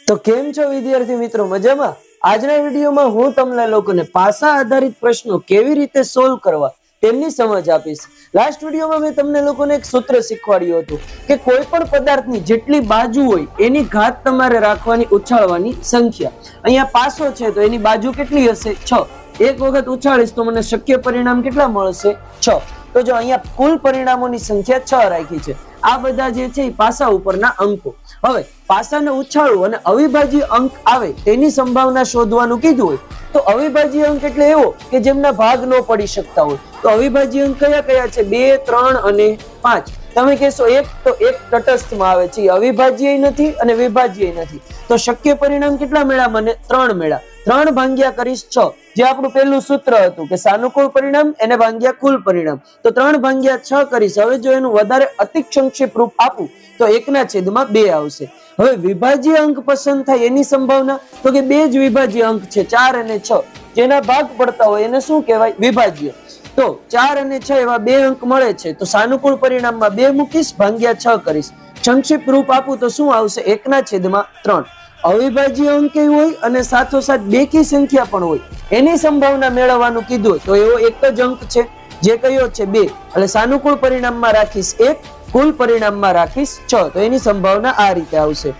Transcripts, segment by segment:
તો કેમ છો વિદ્યાર્થી મિત્રો, મજામાં? આજના વિડીયોમાં હું તમને લોકોને પાસા આધારિત પ્રશ્નો કેવી રીતે સોલ્વ કરવા તેમની સમજ આપીશ. લાસ્ટ વિડીયોમાં મેં તમને લોકોને એક સૂત્ર શીખવાડ્યું હતું કે કોઈ પણ પદાર્થની જેટલી બાજુ હોય એની ઘાત તમારે રાખવાની ઉછાળવાની સંખ્યા. અહીંયા પાસો છે તો એની બાજુ કેટલી હશે? 6. એક વખત ઉછાળીશ તો મને શક્ય પરિણામ કેટલા મળશે? 6. તો જો અહીંયા કુલ પરિણામોની સંખ્યા 6 રાખી છે. આ બધા જે છે એ પાસા ઉપરના અંકો. હવે પાસાને ઉછાળવું અને અવિભાજ્ય અંક આવે તેની સંભાવના શોધવાનું કીધું હોય તો અવિભાજ્ય અંક એટલે એવો કે જેમના ભાગ ન પડી શકતા હોય. તો અવિભાજ્ય અંક કયા કયા છે? 2, 3 અને 5. તમે કહેશો એક, તો એક તટસ્થમાં આવે છે, અવિભાજ્ય નથી અને વિભાજ્ય નથી. તો શક્ય પરિણામ કેટલા મળ્યા મને? 3 મળ્યા. 3 ભાગ્યા કરીશ 6, જે આપણું પહેલું સૂત્ર હતું કે સાનુકૂળ પરિણામ એને ભાગ્યા કુલ પરિણામ. તો 3 ભાગ્યા 6 કરીશ. હવે જો એનું વધારે અતિ સંક્ષિપ્ત રૂપ આપું તો 1/2 આવશે. હવે વિભાજ્ય અંક પસંદ થાય એની સંભાવના તો કે 2 જ વિભાજ્ય અંક છે, 4 અને 6. જેના ભાગ પડતા હોય એને શું કહેવાય? વિભાજ્ય. તો 4 અને 6 એવા 2 અંક મળે છે તો સાનુકૂળ પરિણામમાં 2 મૂકીશ, ભાગ્યા 6 કરીશ. સંક્ષિપ્ત રૂપ આપું તો શું આવશે? 1/3. અવિભાજ્ય અંક હોય અને સાથોસાથ બેકી સંખ્યા પણ હોય એની સંભાવના મેળવવાનું કીધું હોય તો એવો એક જ અંક છે, જે કયો છે? 2. એટલે સાનુકૂળ પરિણામમાં રાખીશ 1, કુલ પરિણામમાં રાખીશ 6. તો એની સંભાવના આ રીતે આવશે.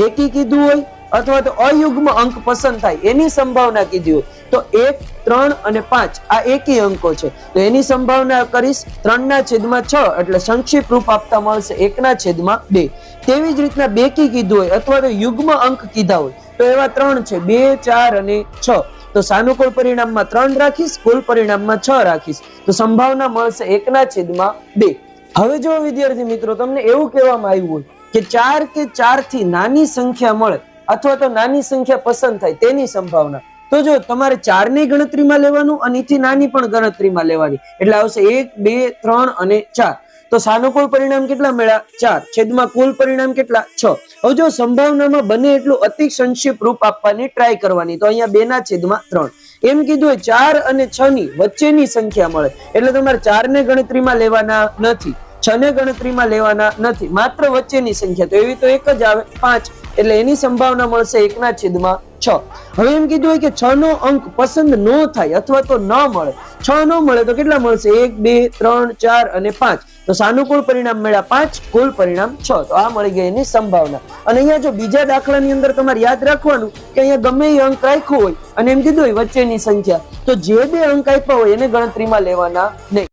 એકી કીધું હોય અથવા તો અયુગ્મ અંક પસંદ થાય એની સંભાવના કીધી હોય તો 1, 3 અને 5 આ એકી અંકો છે તો એની સંભાવના કરીશ 3/6 એટલે સંક્ષિપ્ત રૂપ આપતા મળશે 1/2. તેવી જ રીતના બેકી કીધું હોય અથવા તો યુગ્મ અંક કીધા હોય તો એવા 3 છે, 2, 4 અને 6. તો સાનુકૂળ પરિણામમાં 3 રાખીશ, કુલ પરિણામમાં 6 રાખીશ તો સંભાવના મળશે 1/2. હવે જો વિદ્યાર્થી મિત્રો તમને એવું કહેવામાં આવ્યું હોય કે 4 કે 4 થી નાની સંખ્યા મળે અથવા તો નાની સંખ્યા પસંદ થાય તેની સંભાવના, તો જો તમારે 4 ની ગણતરીમાં લેવાનું અને એથી નાની પણ ગણતરીમાં લેવાની. એટલે આવશે 1, 2, 3 અને 4. તો સાનુકૂળ પરિણામ કેટલા મળ્યા? 4 છેદમાં કુલ પરિણામ કેટલા? 6. હવે જો સંભાવનામાં બને એટલું અતિ સંક્ષિપ્ત રૂપ આપવાની ટ્રાય કરવાની. તો અહીંયા 2/3 એમ કીધું હોય 4 અને 6 ની વચ્ચેની સંખ્યા મળે એટલે તમારે 4 ને ગણતરીમાં લેવાના નથી, 6 ને ગણતરીમાં લેવાના નથી, માત્ર વચ્ચેની સંખ્યા. તો એવી તો એક જ આવે 5 એટલે એની સંભાવના મળશે 1/6. હવે એમ કીધું હોય કે 6 નો અંક પસંદ ન થાય અથવા તો ન મળે, 6 ન મળે તો કેટલા મળશે? 1, 2, 3, 4 અને 5. તો સાનુકૂળ પરિણામ મળ્યા 5, કુલ પરિણામ 6. તો આ મળી ગઈ એની સંભાવના. અને અહીંયા જો બીજા દાખલાની અંદર તમારે યાદ રાખવાનું કે અહીંયા ગમે એ અંક રાખ્યો હોય અને એમ કીધું હોય વચ્ચેની સંખ્યા, તો જે 2 અંક આપ્યા હોય એને ગણતરીમાં લેવાના નહીં.